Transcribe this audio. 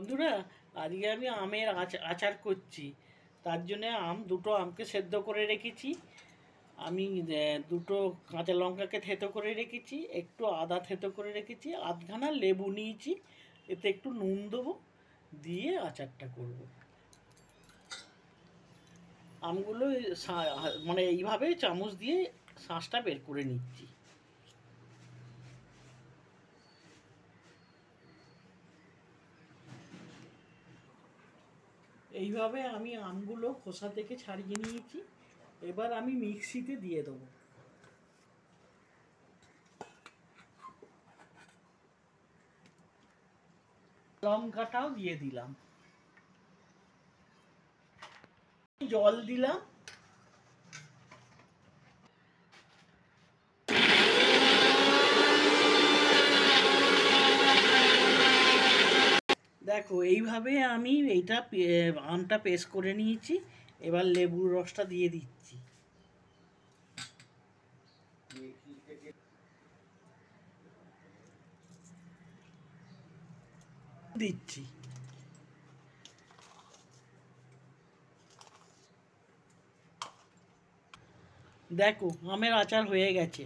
বন্ধুরা, আজকে আমি আমের আচার করছি। তার জন্য দুটো আমকে সেদ্ধ করে রেখেছি। আমি দুটো কাঁচা লঙ্কাকে থেতো করে রেখেছি, একটু আদা থেতো করে রেখেছি, আধখানা লেবু নিয়েছি, এতে একটু নুন দেবো, দিয়ে আচারটা করব। আমগুলো মানে এইভাবে চামচ দিয়ে শাঁসটা বের করে নিচ্ছি। এইভাবে আমি আমগুলো খোসা থেকে ছাড়িয়ে নিয়েছি। এবার আমি মিক্সিতে দিয়ে দেবো। লঙ্কাটাও দিয়ে দিলাম, জল দিলাম। দেখো, এইভাবে আমি আমটা পেস্ট করে নিয়েছি। এবার লেবুর রসটা দিয়ে দিচ্ছি। দিচ্ছি দেখো, আমের আচার হয়ে গেছে।